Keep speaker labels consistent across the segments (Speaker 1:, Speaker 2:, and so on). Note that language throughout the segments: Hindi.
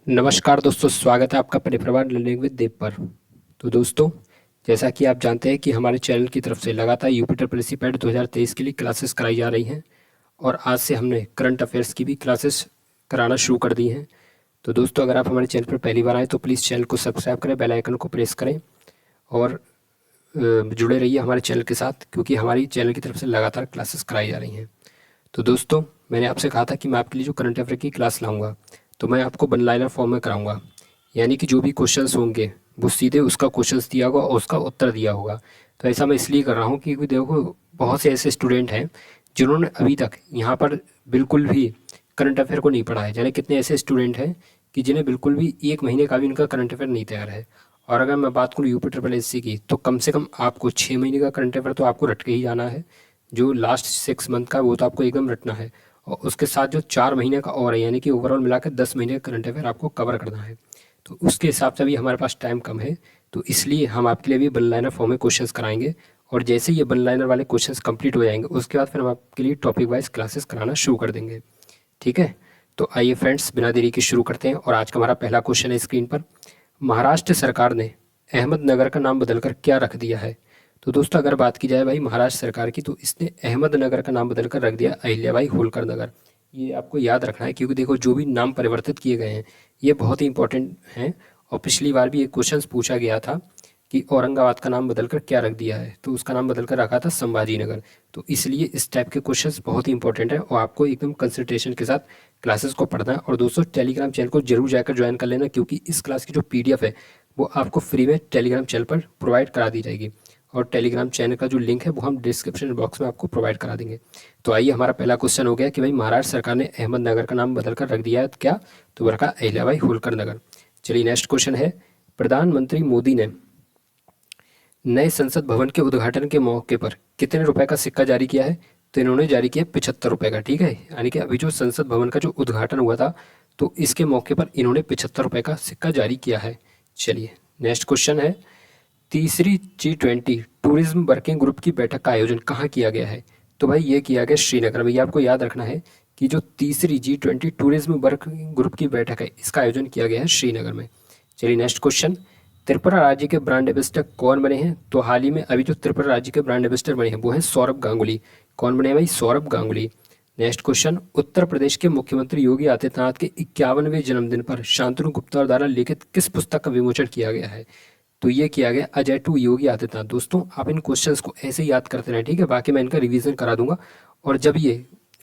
Speaker 1: नमस्कार दोस्तों, स्वागत है आपका परिप्रभा लर्निंग विद देव पर। तो दोस्तों, जैसा कि आप जानते हैं कि हमारे चैनल की तरफ से लगातार यूपी ट्रिपल पैट 2023 के लिए क्लासेस कराई जा रही हैं और आज से हमने करंट अफेयर्स की भी क्लासेस कराना शुरू कर दी हैं। तो दोस्तों, अगर आप हमारे चैनल पर पहली बार आएँ तो प्लीज़ चैनल को सब्सक्राइब करें, बेल आइकन को प्रेस करें और जुड़े रहिए हमारे चैनल के साथ, क्योंकि हमारी चैनल की तरफ से लगातार क्लासेस कराई जा रही हैं। तो दोस्तों, मैंने आपसे कहा था कि मैं आपके लिए जो करंट अफेयर की क्लास लाऊंगा तो मैं आपको वन लाइनर फॉर्म में कराऊंगा, यानी कि जो भी क्वेश्चंस होंगे वो सीधे उसका क्वेश्चंस दिया होगा और उसका उत्तर दिया होगा। तो ऐसा मैं इसलिए कर रहा हूँ क्योंकि देखो, बहुत से ऐसे स्टूडेंट हैं जिन्होंने अभी तक यहाँ पर बिल्कुल भी करंट अफेयर को नहीं पढ़ा है। जाने कितने ऐसे स्टूडेंट हैं कि जिन्हें बिल्कुल भी एक महीने का भी उनका करंट अफेयर नहीं तैयार है। और अगर मैं बात करूँ यूपी ट्रिपल एस सी की, तो कम से कम आपको 6 महीने का करंट अफेयर तो आपको रट के ही जाना है। जो लास्ट 6 मंथ का वो तो आपको एकदम रटना है, और उसके साथ जो 4 महीने का और है, यानी कि ओवरऑल मिलाकर 10 महीने का करंट अफेयर आपको कवर करना है। तो उसके हिसाब से अभी हमारे पास टाइम कम है, तो इसलिए हम आपके लिए भी वन लाइनर फॉर्म में क्वेश्चंस कराएंगे। और जैसे ये वन लाइनर वाले क्वेश्चंस कंप्लीट हो जाएंगे उसके बाद फिर हम आपके लिए टॉपिक वाइज क्लासेस कराना शुरू कर देंगे। ठीक है, तो आइए फ्रेंड्स, बिना देरी के शुरू करते हैं। और आज का हमारा पहला क्वेश्चन है स्क्रीन पर। महाराष्ट्र सरकार ने अहमदनगर का नाम बदलकर क्या रख दिया है? तो दोस्तों, अगर बात की जाए भाई महाराष्ट्र सरकार की, तो इसने अहमदनगर का नाम बदलकर रख दिया अहिल्याबाई होलकर नगर। ये आपको याद रखना है, क्योंकि देखो, जो भी नाम परिवर्तित किए गए हैं ये बहुत ही इंपॉर्टेंट हैं। और पिछली बार भी एक क्वेश्चन पूछा गया था कि औरंगाबाद का नाम बदलकर क्या रख दिया है, तो उसका नाम बदलकर रखा था संभाजी नगर। तो इसलिए इस टाइप के क्वेश्चंस बहुत ही इंपॉर्टेंट है और आपको एकदम कंसंट्रेशन के साथ क्लासेस को पढ़ना है। और दोस्तों, टेलीग्राम चैनल को जरूर जाकर ज्वाइन कर लेना, क्योंकि इस क्लास की जो पीडीएफ है वो आपको फ्री में टेलीग्राम चैनल पर प्रोवाइड करा दी जाएगी। और टेलीग्राम चैनल का जो लिंक है वो हम डिस्क्रिप्शन बॉक्स में आपको प्रोवाइड करा देंगे। तो आइए, हमारा पहला क्वेश्चन हो गया कि भाई महाराष्ट्र सरकार ने अहमदनगर का नाम बदलकर रख दिया है क्या? तो वो रखा अहिल्याबाई होलकर नगर। चलिए, नेक्स्ट क्वेश्चन है। प्रधानमंत्री मोदी ने नए संसद भवन के उद्घाटन के मौके पर कितने रुपए का सिक्का जारी किया है? तो इन्होंने जारी किया 75 रुपए का। ठीक है, यानी कि अभी जो संसद भवन का जो उद्घाटन हुआ था, तो इसके मौके पर इन्होंने 75 रुपए का सिक्का जारी किया है। चलिए, नेक्स्ट क्वेश्चन है। तीसरी G20 टूरिज्म वर्किंग ग्रुप की बैठक का आयोजन कहाँ किया गया है? तो भाई ये किया गया श्रीनगर में। ये आपको याद रखना है कि जो तीसरी G20 टूरिज्म वर्किंग ग्रुप की बैठक है, इसका आयोजन किया गया है श्रीनगर में। चलिए, नेक्स्ट क्वेश्चन। त्रिपुरा राज्य के ब्रांड एम्बेसडर कौन बने हैं? तो हाल ही में अभी जो त्रिपुरा राज्य के ब्रांड एम्बेसडर बने हैं वो हैं सौरभ गांगुली। कौन बने हैं भाई? सौरभ गांगुली। Next question. उत्तर प्रदेश के मुख्यमंत्री योगी आदित्यनाथ के 51वें जन्मदिन पर शांतनु गुप्ता द्वारा लिखित किस पुस्तक का विमोचन किया गया है? तो ये किया गया अजय टू योगी आदित्यनाथ। दोस्तों, आप इन क्वेश्चंस को ऐसे ही याद करते रहें, ठीक है? बाकी मैं इनका रिवीजन करा दूंगा। और जब ये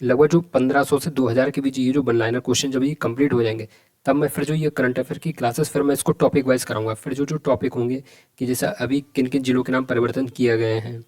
Speaker 1: लगभग जो 1500 से 2000 के बीच ये जो वन लाइनर क्वेश्चन जब ये कंप्लीट हो जाएंगे, तब मैं फिर जो ये करंट अफेयर की क्लासेस फिर मैं इसको टॉपिक वाइज कराऊंगा। फिर जो जो टॉपिक होंगे कि जैसे अभी किन किन जिलों के नाम परिवर्तन किए गए हैं,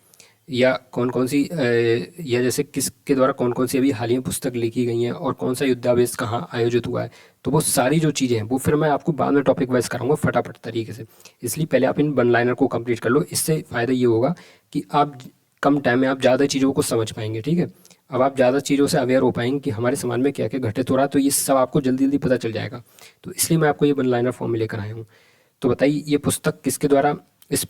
Speaker 1: या कौन कौन सी या जैसे किसके द्वारा कौन कौन सी अभी हालिया पुस्तक लिखी गई हैं, और कौन सा युद्धाभ्यास कहाँ आयोजित हुआ है, तो वो सारी जो चीज़ें हैं वो फिर मैं आपको बाद में टॉपिक वाइज कराऊंगा फटाफट तरीके से। इसलिए पहले आप इन वन लाइनर को कंप्लीट कर लो। इससे फ़ायदा ये होगा कि आप कम टाइम में आप ज़्यादा चीज़ों को समझ पाएंगे। ठीक है, अब आप ज़्यादा चीज़ों से अवेयर हो पाएंगे कि हमारे समाज में क्या क्या घटित हो रहा है, तो ये सब आपको जल्दी जल्दी पता चल जाएगा। तो इसलिए मैं आपको ये वन लाइनर फॉर्म में लेकर आया हूँ। तो बताइए, ये पुस्तक किसके द्वारा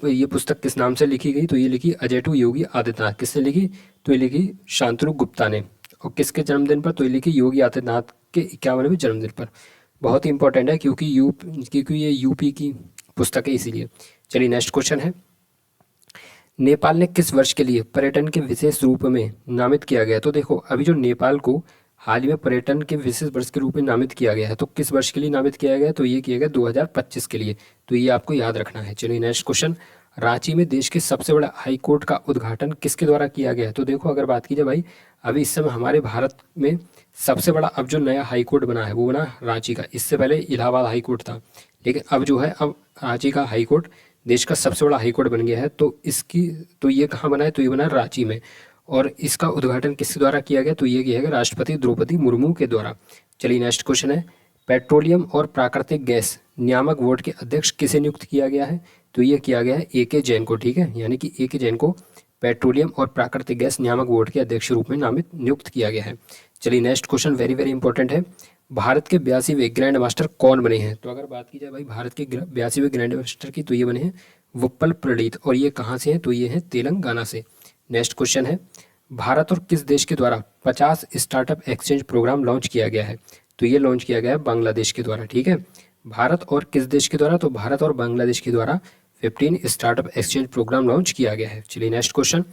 Speaker 1: ये पुस्तक किस नाम से लिखी गई? तो ये लिखी अजय टू योगी आदित्यनाथ। किसने लिखी? तो ये लिखी शांतनु गुप्ता ने। और किसके जन्मदिन पर? तो ये लिखी योगी आदित्यनाथ के 51वें जन्मदिन पर। बहुत ही इंपॉर्टेंट है, क्योंकि ये यूपी की पुस्तक है, इसीलिए। चलिए, नेक्स्ट क्वेश्चन है। नेपाल ने किस वर्ष के लिए पर्यटन के विशेष रूप में नामित किया गया? तो देखो, अभी जो नेपाल को हाल ही में पर्यटन के विशेष वर्ष के रूप में नामित किया गया है, तो किस वर्ष के लिए नामित किया गया? तो ये किया गया 2025 के लिए। तो ये आपको याद रखना है। चलिए, नेक्स्ट क्वेश्चन। रांची में देश के सबसे बड़ा हाई कोर्ट का उद्घाटन किसके द्वारा किया गया है? तो देखो, अगर बात की जाए भाई, अभी इस समय हमारे भारत में सबसे बड़ा अब जो नया हाई कोर्ट बना है वो बना रांची का। इससे पहले इलाहाबाद हाई कोर्ट था, लेकिन अब जो है, अब रांची का हाई कोर्ट देश का सबसे बड़ा हाई कोर्ट बन गया है। तो ये कहाँ बना है? तो ये बना है रांची में। और इसका उद्घाटन किसके द्वारा किया गया? तो ये किया गया राष्ट्रपति द्रौपदी मुर्मू के द्वारा। चलिए, नेक्स्ट क्वेश्चन है। पेट्रोलियम और प्राकृतिक गैस नियामक बोर्ड के अध्यक्ष किसे नियुक्त किया गया है? तो ये किया गया है AK जैन को। ठीक है, यानी कि AK जैन को पेट्रोलियम और प्राकृतिक गैस नियामक बोर्ड के अध्यक्ष रूप में नियुक्त किया गया है। चलिए, next question very very important है। भारत के 82वें ग्रैंड मास्टर कौन बने हैं? तो अगर बात की जाए भाई भारत के 82वें ग्रैंड मास्टर की, तो ये बने हैं वुप्पल प्रणीत। और ये कहाँ से हैं? तो ये हैं तेलंगाना से। नेक्स्ट क्वेश्चन है। भारत और किस देश के द्वारा 50 स्टार्टअप एक्सचेंज प्रोग्राम लॉन्च किया गया है? तो ये लॉन्च किया गया है बांग्लादेश के द्वारा। ठीक है, भारत और किस देश के द्वारा? तो भारत और बांग्लादेश के द्वारा 15 स्टार्टअप एक्सचेंज प्रोग्राम लॉन्च किया गया है। चलिए नेक्स्ट क्वेश्चन,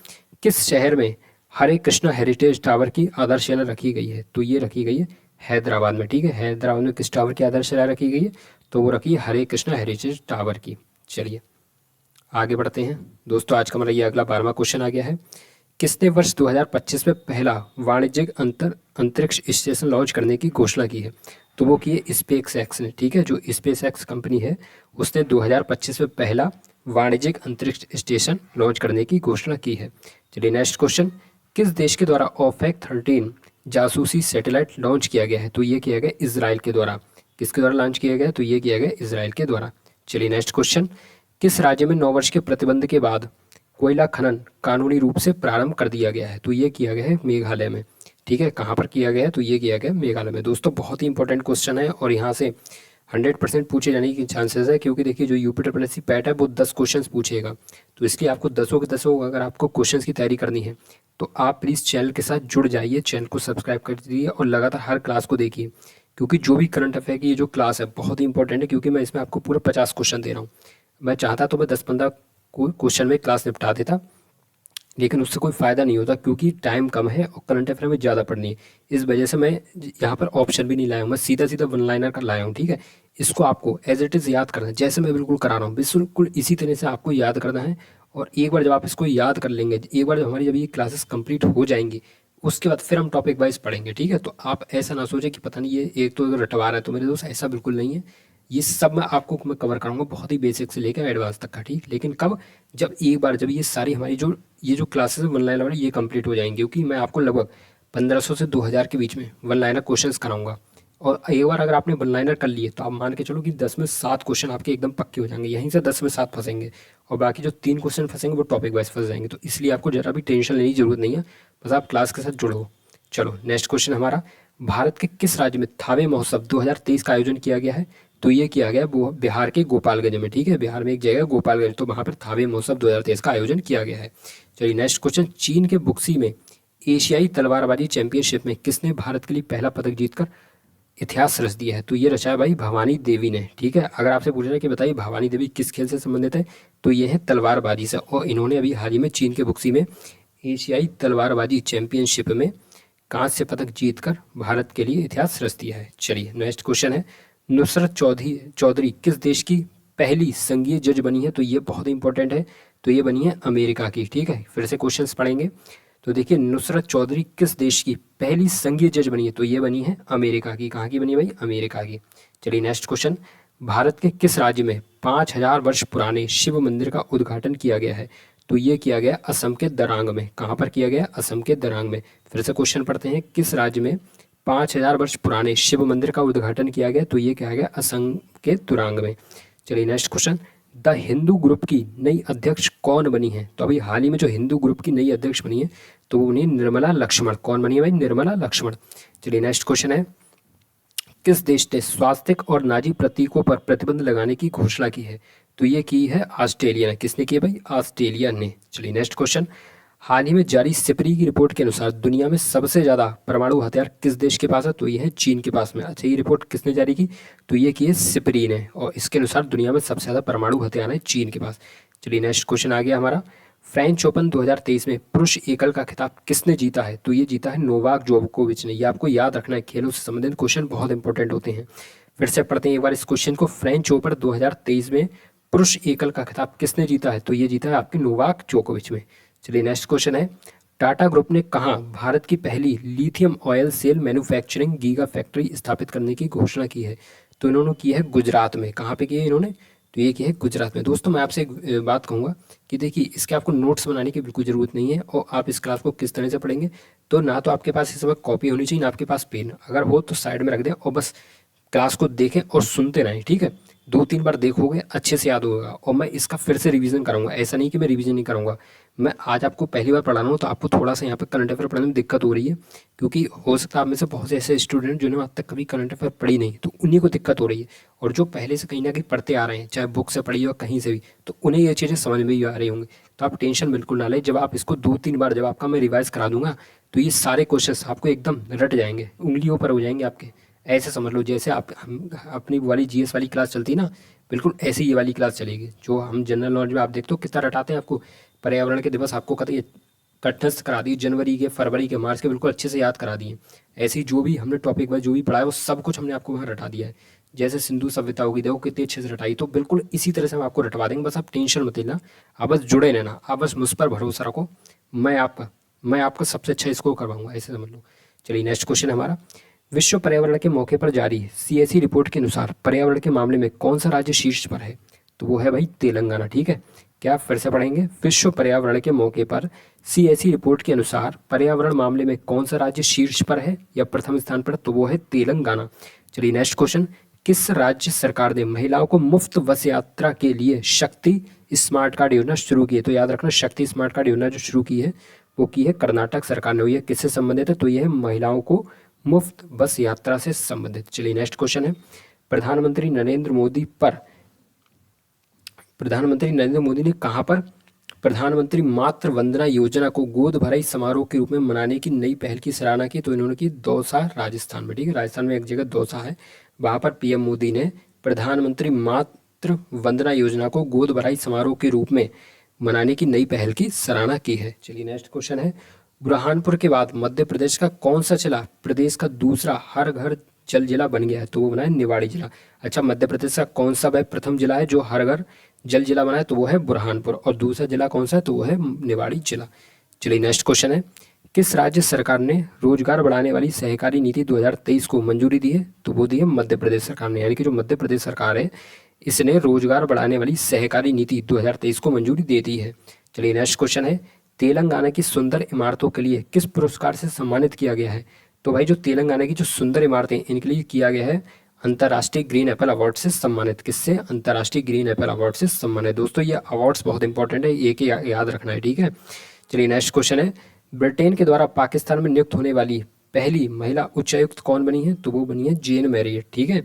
Speaker 1: किस शहर में हरे कृष्णा हेरिटेज टावर की आधारशिला रखी गई है? तो ये रखी गई है हैदराबाद में। ठीक है, हैदराबाद में किस टावर की आधारशिला रखी गई है? तो वो रखी है हरे कृष्णा हेरिटेज टावर की। चलिए आगे बढ़ते हैं दोस्तों, आज का हमारा ये अगला 12वां क्वेश्चन आ गया है। किसने वर्ष 2025 में पहला वाणिज्यिक अंतरिक्ष स्टेशन लॉन्च करने की घोषणा की है? तो वो की है स्पेस एक्स ने। ठीक है, जो स्पेस एक्स कंपनी है उसने 2025 में पहला वाणिज्यिक अंतरिक्ष स्टेशन लॉन्च करने की घोषणा की है। चलिए नेक्स्ट क्वेश्चन, किस देश के द्वारा ओपेक 13 जासूसी सैटेलाइट लॉन्च किया गया है? तो ये किया गया इजराइल के द्वारा। किसके द्वारा लॉन्च किया गया? तो ये किया गया इजराइल के द्वारा। चलिए नेक्स्ट क्वेश्चन, किस राज्य में 9 वर्ष के प्रतिबंध के बाद कोयला खनन कानूनी रूप से प्रारंभ कर दिया गया है? तो ये किया गया है मेघालय में। ठीक है, कहाँ पर किया गया है? तो ये किया गया मेघालय में। दोस्तों बहुत ही इंपॉर्टेंट क्वेश्चन है और यहाँ से 100% पूछे जाने की चांसेस है, क्योंकि देखिए जो यूपी ट्रिपल पैट है वो 10 क्वेश्चन पूछेगा। तो इसलिए आपको 10 के 10 अगर आपको क्वेश्चन की तैयारी करनी है तो आप प्लीज़ चैनल के साथ जुड़ जाइए, चैनल को सब्सक्राइब कर दीजिए और लगातार हर क्लास को देखिए, क्योंकि जो भी करंट अफेयर की ये जो क्लास है बहुत ही इंपॉर्टेंट है, क्योंकि मैं इसमें आपको पूरा 50 क्वेश्चन दे रहा हूँ। मैं चाहता तो मैं 10-15 क्वेश्चन में क्लास निपटा देता, लेकिन उससे कोई फ़ायदा नहीं होता क्योंकि टाइम कम है और करंट अफेयर में ज़्यादा पढ़नी है। इस वजह से मैं यहाँ पर ऑप्शन भी नहीं लाया हूँ, मैं सीधा सीधा वन लाइनर का लाया हूँ। ठीक है, इसको आपको एज इट इज़ याद करना है, जैसे मैं बिल्कुल करा रहा हूँ बिल्कुल इसी तरह से आपको याद करना है। और एक बार जब आप इसको याद कर लेंगे, एक बार जब हमारी जब ये क्लासेस कंप्लीट हो जाएंगी उसके बाद फिर हम टॉपिक वाइज पढ़ेंगे। ठीक है, तो आप ऐसा ना सोचें कि पता नहीं ये एक तो रटवा रहा है। तो मेरे दोस्त ऐसा बिल्कुल नहीं है, ये सब मैं कवर कराऊंगा बहुत ही बेसिक से लेकर एडवांस तक का। ठीक, लेकिन कब? जब एक बार जब ये सारी हमारी ये जो क्लासेस वन लाइनर वाली ये कंप्लीट हो जाएंगी, क्योंकि मैं आपको लगभग 1500 से 2000 के बीच में वन लाइनर क्वेश्चंस कराऊंगा। और एक बार अगर आपने वन लाइनर कर लिए तो आप मान के चलो कि 10 में 7 क्वेश्चन आपके एकदम पक्के हो जाएंगे, यहीं से 10 में 7 फंसेंगे और बाकी जो 3 क्वेश्चन फंसेंगे वो टॉपिक वाइज फंस जाएंगे। तो इसलिए आपको जरा भी टेंशन लेने की जरूरत नहीं है, बस आप क्लास के साथ जुड़ो। चलो नेक्स्ट क्वेश्चन हमारा, भारत के किस राज्य में थावे महोत्सव 2023 का आयोजन किया गया है? तो ये किया गया वो बिहार के गोपालगंज में। ठीक है, बिहार में एक जगह गोपालगंज, तो वहाँ पर थावे महोत्सव 2023 का आयोजन किया गया है। चलिए नेक्स्ट क्वेश्चन, चीन के बुक्सी में एशियाई तलवारबाजी चैंपियनशिप में किसने भारत के लिए पहला पदक जीतकर इतिहास रच दिया है? तो ये रचा है भाई भवानी देवी ने। ठीक है, अगर आपसे पूछा जाए कि बताइए भवानी देवी किस खेल से संबंधित है, तो ये है तलवारबाजी से, और इन्होंने अभी हाल ही में चीन के बुक्सी में एशियाई तलवारबाजी चैंपियनशिप में कांस्य पदक जीतकर भारत के लिए इतिहास रच दिया है। चलिए नेक्स्ट क्वेश्चन है, नुसरत चौधरी किस देश की पहली संघीय जज बनी है? तो ये बहुत इंपॉर्टेंट है, तो ये बनी है अमेरिका की। ठीक है, फिर से क्वेश्चंस पढ़ेंगे। तो देखिए नुसरत चौधरी किस देश की पहली संघीय जज बनी है? तो ये बनी है अमेरिका की। कहाँ की बनी है भाई? अमेरिका की। चलिए नेक्स्ट क्वेश्चन, भारत के किस राज्य में 5000 वर्ष पुराने शिव मंदिर का उद्घाटन किया गया है? तो ये किया गया असम के दरांग में। कहाँ पर किया गया? असम के दरांग में। फिर से क्वेश्चन पढ़ते हैं, किस राज्य में 5000 वर्ष पुराने शिव मंदिर का उद्घाटन किया गया? तो ये किया गया असम के दुरांग में। चलिए next question, the Hindu group की नई अध्यक्ष कौन बनी है? तो अभी हाल ही में जो हिंदू ग्रुप की नई अध्यक्ष बनी है तो वो बनी निर्मला लक्ष्मण। कौन बनी है भाई? निर्मला लक्ष्मण। चलिए नेक्स्ट क्वेश्चन है, किस देश ने स्वास्तिक और नाजी प्रतीकों पर प्रतिबंध लगाने की घोषणा की है? तो ये की है ऑस्ट्रेलिया ने। किसने की है भाई? ऑस्ट्रेलिया ने। चलिए नेक्स्ट क्वेश्चन, हाल ही में जारी सिपरी की रिपोर्ट के अनुसार दुनिया में सबसे ज़्यादा परमाणु हथियार किस देश के पास है? तो ये है चीन के पास में। अच्छा, ये रिपोर्ट किसने जारी की? तो ये की है सिपरी ने, और इसके अनुसार दुनिया में सबसे ज़्यादा परमाणु हथियार है चीन के पास। चलिए नेक्स्ट क्वेश्चन आ गया हमारा, फ्रेंच ओपन 2023 में पुरुष एकल का खिताब किसने जीता है? तो ये जीता है नोवाक जोकोविच ने। ये आपको याद रखना है, खेलों से संबंधित क्वेश्चन बहुत इंपॉर्टेंट होते हैं। फिर से पढ़ते हैं एक बार इस क्वेश्चन को, फ्रेंच ओपन 2023 में पुरुष एकल का खिताब किसने जीता है? तो ये जीता है आपके नोवाक जोकोविच में। चलिए नेक्स्ट क्वेश्चन है, टाटा ग्रुप ने कहाँ भारत की पहली lithium ion cell manufacturing giga factory स्थापित करने की घोषणा की है? तो इन्होंने की है गुजरात में। कहाँ पे की है इन्होंने? तो ये की है गुजरात में। दोस्तों मैं आपसे एक बात कहूँगा कि देखिए इसके आपको नोट्स बनाने की बिल्कुल ज़रूरत नहीं है, और आप इस क्लास को किस तरह से पढ़ेंगे, तो ना तो आपके पास इस समय कॉपी होनी चाहिए ना आपके पास पेन, अगर हो तो साइड में रख दें और बस क्लास को देखें और सुनते रहें। ठीक है, 2-3 बार देखोगे अच्छे से याद होगा, और मैं इसका फिर से रिवीजन कराऊंगा। ऐसा नहीं कि मैं रिवीजन नहीं कराऊंगा, मैं आज आपको पहली बार पढ़ा रहा हूँ तो आपको थोड़ा सा यहाँ पर करंट अफेयर पढ़ने में दिक्कत हो रही है, क्योंकि हो सकता है आप में से बहुत से ऐसे स्टूडेंट जिन्होंने आज तक कभी करंट अफेयर पढ़ी नहीं, तो उन्हीं को दिक्कत हो रही है। और जो पहले से कहीं ना कहीं पढ़ते आ रहे हैं, चाहे बुक से पढ़ी हो कहीं से भी, तो उन्हें ये चीज़ें समझ में भी आ रही होंगी। तो आप टेंशन बिल्कुल ना लें, जब आप इसको 2-3 बार जब आपका मैं रिवाइज करा दूंगा तो ये सारे क्वेश्चन आपको एकदम रट जाएंगे, उंगलियों पर हो जाएंगे आपके। ऐसे समझ लो जैसे आप हम अपनी वाली जीएस वाली क्लास चलती है ना, बिल्कुल ऐसे ही ये वाली क्लास चलेगी। जो हम जनरल नॉलेज में आप देखते हो कितना रटाते हैं आपको, पर्यावरण के दिवस आपको कतई कंठस्थ करा दिए, जनवरी के, फरवरी के, मार्च के बिल्कुल अच्छे से याद करा दिए। ऐसे ही जो भी हमने टॉपिक वाइज जो भी पढ़ा है वो सब कुछ हमने आपको वहाँ रटा दिया है। जैसे सिंधु सभ्यता होगी, देखो कितनी अच्छे से रटाई, तो बिल्कुल इसी तरह से हम आपको रटवा देंगे। बस आप टेंशन मत लेना, आप बस जुड़े रहना, आप बस मुझ पर भरोसा रखो, मैं आपका सबसे अच्छा स्कोर करवाऊंगा, ऐसे समझ लो। चलिए नेक्स्ट क्वेश्चन है हमारा, विश्व पर्यावरण के मौके पर जारी सीएसई रिपोर्ट के अनुसार पर्यावरण के मामले में कौन सा राज्य शीर्ष पर है? तो वो है भाई तेलंगाना। ठीक है, क्या फिर से पढ़ेंगे, विश्व पर्यावरण के मौके पर सीएसई रिपोर्ट के अनुसार पर्यावरण मामले में कौन सा राज्य शीर्ष पर है या प्रथम स्थान पर? तो वो है तेलंगाना। चलिए नेक्स्ट क्वेश्चन, किस राज्य सरकार ने महिलाओं को मुफ्त बस यात्रा के लिए शक्ति स्मार्ट कार्ड योजना शुरू की है? तो याद रखना, शक्ति स्मार्ट कार्ड योजना जो शुरू की है वो की है कर्नाटक सरकार ने हुई है। किससे संबंधित है? तो यह है महिलाओं को मुफ्त बस यात्रा से संबंधित। चलिए नेक्स्ट क्वेश्चन है, प्रधानमंत्री नरेंद्र मोदी पर प्रधानमंत्री नरेंद्र मोदी ने कहाँ पर प्रधानमंत्री मातृ वंदना योजना को गोद भराई समारोह के रूप में मनाने की नई पहल की सराहना की? तो इन्होंने की दौसा राजस्थान में। ठीक है, राजस्थान में एक जगह दौसा है, वहाँ पर पीएम मोदी ने प्रधानमंत्री मातृ वंदना योजना को गोद भराई समारोह के रूप में मनाने की नई पहल की सराहना की है। चलिए नेक्स्ट क्वेश्चन है, बुरहानपुर के बाद मध्य प्रदेश का कौन सा जिला प्रदेश का दूसरा हर घर जल जिला बन गया है? तो वो बना है निवाड़ी जिला। अच्छा, मध्य प्रदेश का कौन सा वह प्रथम जिला है जो हर घर जल जिला बना है? तो वो है बुरहानपुर। और दूसरा जिला कौन सा है? तो वो है निवाड़ी जिला। चलिए नेक्स्ट क्वेश्चन है, किस राज्य सरकार ने रोजगार बढ़ाने वाली सहकारी नीति 2023 को मंजूरी दी है? तो वो दी है मध्य प्रदेश सरकार ने, यानी कि जो मध्य प्रदेश सरकार है इसने रोजगार बढ़ाने वाली सहकारी नीति 2023 को मंजूरी दे दी है। चलिए नेक्स्ट क्वेश्चन है, तेलंगाना की सुंदर इमारतों के लिए किस पुरस्कार से सम्मानित किया गया है? तो भाई जो तेलंगाना की जो सुंदर इमारतें इनके लिए किया गया है अंतर्राष्ट्रीय ग्रीन एप्पल अवार्ड से सम्मानित। किससे? अंतर्राष्ट्रीय ग्रीन एप्पल अवार्ड से सम्मानित। दोस्तों ये अवार्ड्स बहुत इंपॉर्टेंट है, एक ही याद रखना है। ठीक है, चलिए नेक्स्ट क्वेश्चन है, ब्रिटेन के द्वारा पाकिस्तान में नियुक्त होने वाली पहली महिला उच्चायुक्त कौन बनी है? तो वो बनी है जेन मैरियट। ठीक है,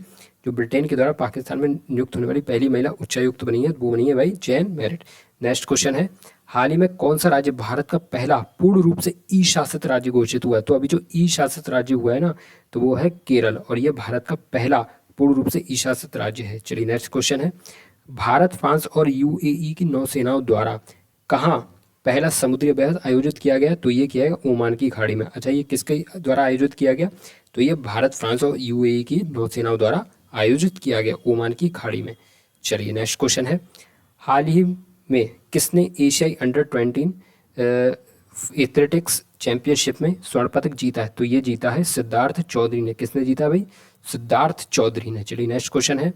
Speaker 1: जो ब्रिटेन के द्वारा पाकिस्तान में नियुक्त होने वाली पहली महिला उच्चायुक्त बनी है वो बनी है भाई जेन मैरिट। नेक्स्ट क्वेश्चन है, हाल ही में कौन सा राज्य भारत का पहला पूर्ण रूप से ई शासित राज्य घोषित हुआ है? तो अभी जो ई शासित राज्य हुआ है ना, तो वो है केरल, और ये भारत का पहला पूर्ण रूप से ई शासित राज्य है। चलिए नेक्स्ट क्वेश्चन है, भारत, फ्रांस और यूएई की नौसेनाओं द्वारा कहाँ पहला समुद्री अभ्यास आयोजित किया गया? तो ये किया गया ओमान की खाड़ी में। अच्छा, ये किसके द्वारा आयोजित किया गया? तो ये भारत, फ्रांस और यूएई की नौसेनाओं द्वारा आयोजित किया गया ओमान की खाड़ी में। चलिए नेक्स्ट क्वेश्चन है, हाल ही में किसने एशियाई अंडर-20 एथलेटिक्स चैंपियनशिप में स्वर्ण पदक जीता है? तो ये जीता है सिद्धार्थ चौधरी ने। किसने जीता भाई? सिद्धार्थ चौधरी ने। चलिए नेक्स्ट क्वेश्चन है,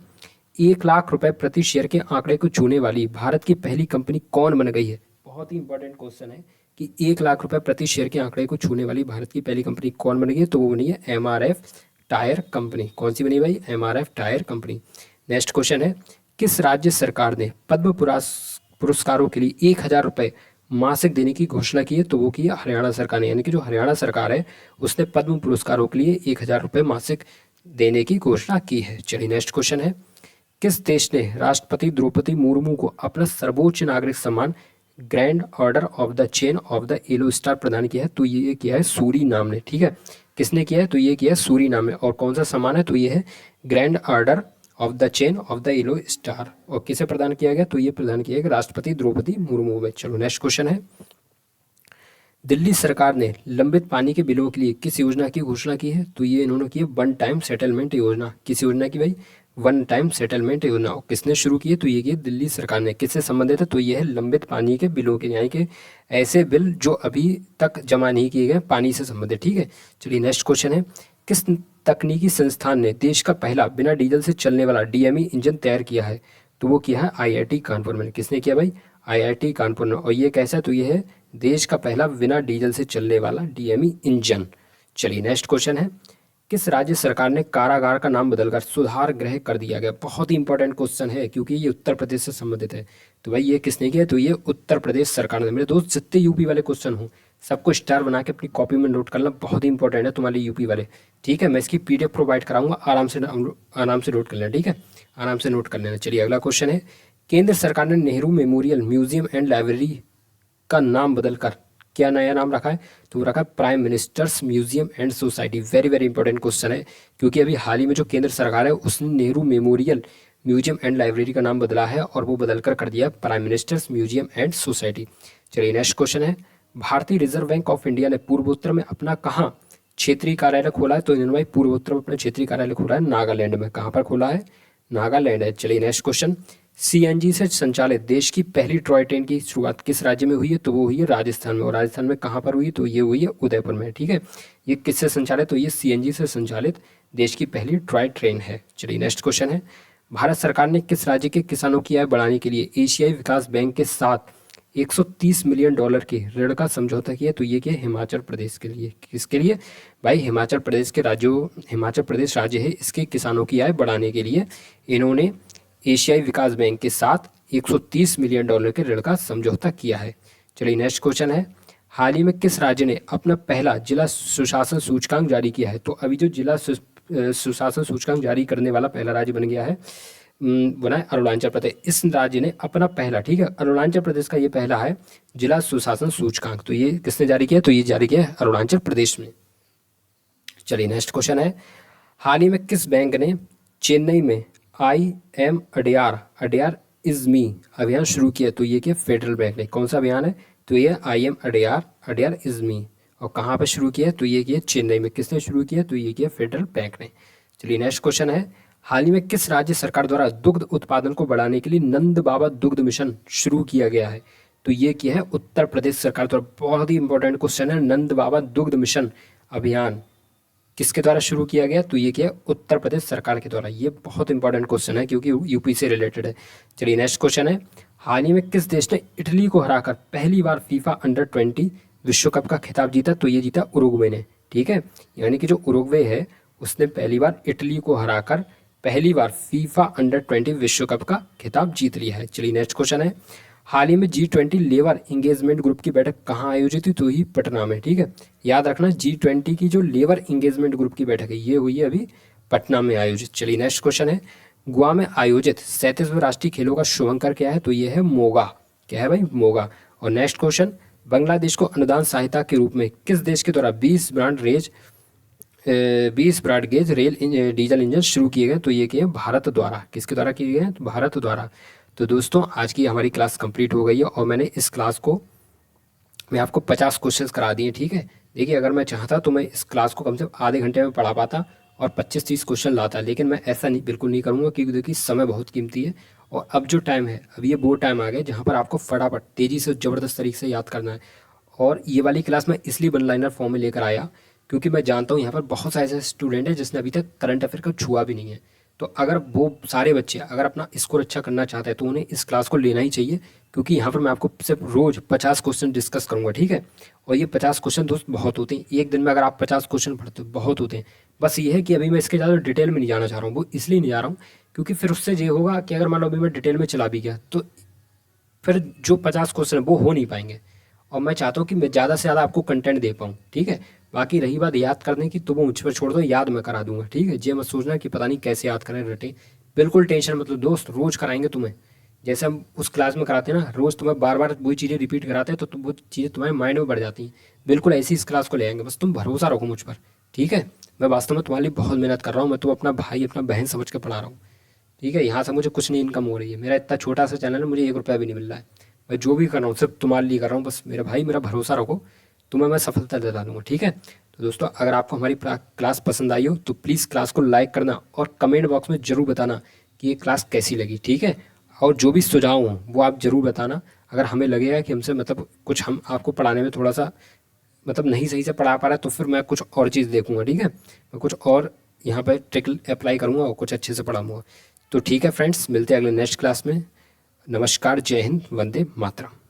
Speaker 1: 1 लाख रुपए प्रति शेयर के आंकड़े को छूने वाली भारत की पहली कंपनी कौन बन गई है? बहुत ही इंपॉर्टेंट क्वेश्चन है कि 1 लाख रुपए प्रति शेयर के आंकड़े को छूने वाली भारत की पहली कंपनी कौन बन गई है? तो वो बनी है एमआरएफ टायर कंपनी। कौन सी बनी भाई? MRF tyre company. Next question है, किस राज्य सरकार ने पद्म पुरस्कारों के लिए 1,000 रुपये मासिक देने की घोषणा की है? तो वो की है हरियाणा सरकार ने, यानी कि जो हरियाणा सरकार है उसने पद्म पुरस्कारों के लिए 1,000 रुपये मासिक देने की घोषणा की है। चलिए नेक्स्ट क्वेश्चन है, किस देश ने राष्ट्रपति द्रौपदी मुर्मू को अपना सर्वोच्च नागरिक सम्मान grand order of the chain of the yellow star प्रदान किया है? तो ये किया है सूरीनाम ने। ठीक है, किसने किया है? तो ये किया है सूरीनाम ने। और कौन सा सम्मान है? तो ये है grand order of the chain of the yellow star. और किसे प्रदान किया गया? तो ये प्रदान किया गया राष्ट्रपति द्रौपदी मुर्मू में। चलो नेक्स्ट क्वेश्चन है, दिल्ली सरकार ने लंबित पानी के बिलों के लिए किस योजना की घोषणा की है? तो ये इन्होंने की है वन टाइम सेटलमेंट योजना। किस योजना की भाई? वन टाइम सेटलमेंट योजना। किसने शुरू की है? तो ये की दिल्ली सरकार ने। किससे संबंधित है? तो ये है लंबित पानी के बिलों के, यानी कि ऐसे बिल जो अभी तक जमा नहीं किए गए पानी से संबंधित। ठीक है, चलिए नेक्स्ट क्वेश्चन है, किस तकनीकी संस्थान ने देश का पहला बिना डीजल से चलने वाला डीएमई इंजन तैयार किया है? तो वो किया है आईआईटी कानपुर में। किसने किया भाई? आईआईटी कानपुर ने। और ये कैसा है? तो ये है देश का पहला बिना डीजल से चलने वाला डीएमई इंजन। चलिए नेक्स्ट क्वेश्चन है, किस राज्य सरकार ने कारागार का नाम बदलकर सुधार गृह कर दिया गया? बहुत ही इंपॉर्टेंट क्वेश्चन है क्योंकि ये उत्तर प्रदेश से संबंधित है। तो भाई ये किसने किया? तो ये उत्तर प्रदेश सरकार ने। मेरे दोस्त जितने यूपी वाले क्वेश्चन हो सबको स्टार बना के अपनी कॉपी में नोट करना, बहुत ही इंपॉर्टेंट है तुम्हारे यूपी वाले। ठीक है, मैं इसकी पीडीएफ प्रोवाइड कराऊंगा, आराम से नोट कर लेना। ठीक है, आराम से नोट कर लेना। चलिए अगला क्वेश्चन है, केंद्र सरकार ने Nehru memorial museum and library का नाम बदलकर क्या नया नाम रखा है? तो वो रखा है prime ministers museum and society. Very very important question है, क्योंकि अभी हाल ही में जो केंद्र सरकार है उसने Nehru memorial museum and library का नाम बदला है और वो बदल कर दिया prime ministers museum and society. चलिए नेक्स्ट क्वेश्चन है, भारतीय रिजर्व बैंक ऑफ इंडिया ने पूर्वोत्तर में अपना कहाँ क्षेत्रीय कार्यालय खोला है? तो इन्होंने भाई पूर्वोत्तर में अपना क्षेत्रीय कार्यालय खोला है नागालैंड में। कहाँ पर खोला है? नागालैंड है। चलिए नेक्स्ट क्वेश्चन, सीएनजी से संचालित देश की पहली टॉय ट्रेन की शुरुआत किस राज्य में हुई है? तो वो हुई है राजस्थान में। और राजस्थान में कहाँ पर हुई? तो ये हुई है उदयपुर में। ठीक है, ये किससे संचालित? तो ये सीएनजी से संचालित देश की पहली टॉय ट्रेन है। चलिए नेक्स्ट क्वेश्चन है, भारत सरकार ने किस राज्य के किसानों की आय बढ़ाने के लिए एशियाई विकास बैंक के साथ 130 मिलियन डॉलर के ऋण का समझौता किया? तो ये क्या? हिमाचल प्रदेश के लिए। किसके लिए भाई? हिमाचल प्रदेश के राज्यों, हिमाचल प्रदेश राज्य है, इसके किसानों की आय बढ़ाने के लिए इन्होंने एशियाई विकास बैंक के साथ 130 मिलियन डॉलर के ऋण का समझौता किया है। चलिए नेक्स्ट क्वेश्चन है, हाल ही में किस राज्य ने अपना पहला जिला सुशासन सूचकांक जारी किया है? तो अभी जो जिला सुशासन सूचकांक जारी करने वाला पहला राज्य बन गया है, बना है अरुणाचल प्रदेश। इस राज्य ने अपना पहला, ठीक है, अरुणाचल प्रदेश का ये पहला है जिला सुशासन सूचकांक। तो ये किसने जारी किया? तो ये जारी किया है अरुणाचल प्रदेश में। चलिए नेक्स्ट क्वेश्चन है, हाल ही में किस बैंक ने चेन्नई में I am Adyar, Adyar is me अभियान शुरू किया? तो ये क्या? फेडरल बैंक ने। कौन सा अभियान है? तो ये I am Adyar, Adyar is me. और कहाँ पर शुरू किया? तो ये किया चेन्नई में। किसने शुरू किया? तो ये किया फेडरल बैंक ने। चलिए नेक्स्ट क्वेश्चन है, हाल ही में किस राज्य सरकार द्वारा दुग्ध उत्पादन को बढ़ाने के लिए नंद बाबा दुग्ध मिशन शुरू किया गया है? तो ये क्या है? उत्तर प्रदेश सरकार द्वारा। बहुत ही इंपॉर्टेंट क्वेश्चन है, नंद बाबा दुग्ध मिशन अभियान किसके द्वारा शुरू किया गया? तो ये क्या है? उत्तर प्रदेश सरकार के द्वारा। ये बहुत इंपॉर्टेंट क्वेश्चन है क्योंकि यूपी से रिलेटेड है। चलिए नेक्स्ट क्वेश्चन है, हाल ही में किस देश ने इटली को हराकर पहली बार फीफा अंडर 20 विश्व कप का खिताब जीता? तो ये जीता उरुग्वे ने। ठीक है, यानी कि जो उरुग्वे है उसने पहली बार इटली को हराकर पहली बार फीफा अंडर 20 विश्व कप का खिताब जीत लिया है। चलिए नेक्स्ट क्वेश्चन है, हाल ही में G20 लेबर इंगेजमेंट ग्रुप की बैठक कहाँ आयोजित हुई? तो ही पटना में। ठीक है, याद रखना G20 की जो लेबर इंगेजमेंट ग्रुप की बैठक है ये हुई है अभी पटना में आयोजित। चलिए नेक्स्ट क्वेश्चन है, गोवा में आयोजित 37वें राष्ट्रीय खेलों का शुभंकर क्या है? तो ये है मोगा। क्या है भाई? मोगा। और नेक्स्ट क्वेश्चन, बांग्लादेश को अनुदान सहायता के रूप में किस देश के द्वारा 20 broad gauge rail diesel engine शुरू किए गए? तो ये किए भारत द्वारा। किसके द्वारा किए गए? तो भारत द्वारा। तो दोस्तों आज की हमारी क्लास कंप्लीट हो गई है और मैंने इस क्लास को मैं आपको 50 क्वेश्चंस करा दिए। ठीक है, देखिए अगर मैं चाहता तो मैं इस क्लास को कम से कम आधे घंटे में पढ़ा पाता और 25-30 क्वेश्चन लाता, लेकिन मैं ऐसा नहीं, बिल्कुल नहीं करूँगा क्योंकि देखिए समय बहुत कीमती है। और अब जो टाइम है, अब ये वो टाइम आ गया जहाँ पर आपको फटाफट तेज़ी से ज़बरदस्त तरीके से याद करना है। और ये वाली क्लास मैं इसलिए वन लाइनर फॉर्म में लेकर आया क्योंकि मैं जानता हूँ यहाँ पर बहुत सारे ऐसे स्टूडेंट हैं जिसने अभी तक करंट अफेयर का छुआ भी नहीं है। तो अगर वो सारे बच्चे अगर अपना स्कोर अच्छा करना चाहते हैं तो उन्हें इस क्लास को लेना ही चाहिए, क्योंकि यहाँ पर मैं आपको सिर्फ रोज़ 50 क्वेश्चन डिस्कस करूँगा। ठीक है, और ये 50 क्वेश्चन दोस्त बहुत होते हैं। एक दिन में अगर आप 50 क्वेश्चन पढ़ते हो बहुत होते हैं। बस ये है कि अभी मैं इसके ज़्यादा डिटेल में नहीं जाना चाह रहा हूँ। वो इसलिए नहीं जा रहा हूँ क्योंकि फिर उससे ये होगा कि अगर मान लो अभी मैं डिटेल में चला भी गया तो फिर जो 50 क्वेश्चन है वो हो नहीं पाएंगे। और मैं चाहता हूँ कि मैं ज़्यादा से ज़्यादा आपको कंटेंट दे पाऊँ। ठीक है, बाकी रही बात याद करने की तो वो मुझ पर छोड़ दो, याद मैं करा दूंगा। ठीक है, ये मत सोचना कि पता नहीं कैसे याद करें रटे, बिल्कुल टेंशन मतलब दोस्त, रोज़ कराएंगे तुम्हें। जैसे हम उस क्लास में कराते हैं ना, रोज़ तुम्हें बार बार वही चीज़ें रिपीट कराते हैं तो वो चीज़ें तुम्हारे माइंड में बढ़ जाती हैं। बिल्कुल ऐसी इस क्लास को ले आएंगे, बस तुम भरोसा रखो मुझ पर। ठीक है, मैं वास्तव में तुम्हारे लिए बहुत मेहनत कर रहा हूँ। मैं तो अपना भाई अपना बहन समझ के पढ़ा रहा हूँ। ठीक है, यहाँ से मुझे कुछ नहीं इनकम हो रही है। मेरा इतना छोटा सा चैनल है, मुझे 1 रुपया भी नहीं मिल रहा है। मैं जो भी कर रहा हूँ सिर्फ तुम्हारे लिए कर रहा हूँ। बस मेरा भाई मेरा भरोसा रखो, तुम्हें मैं सफलता दिला दूँगा। ठीक है, तो दोस्तों अगर आपको हमारी क्लास पसंद आई हो तो प्लीज़ क्लास को लाइक करना और कमेंट बॉक्स में ज़रूर बताना कि ये क्लास कैसी लगी। ठीक है, और जो भी सुझाव हों वो आप ज़रूर बताना। अगर हमें लगेगा कि हमसे मतलब कुछ हम आपको पढ़ाने में थोड़ा सा मतलब नहीं सही से पढ़ा पा रहा है तो फिर मैं कुछ और चीज़ देखूँगा। ठीक है, मैं कुछ और यहाँ पर ट्रिक अप्लाई करूँगा और कुछ अच्छे से पढ़ाऊँगा। तो ठीक है फ्रेंड्स, मिलते हैं अगले नेक्स्ट क्लास में। नमस्कार, जय हिंद, वंदे मातरम।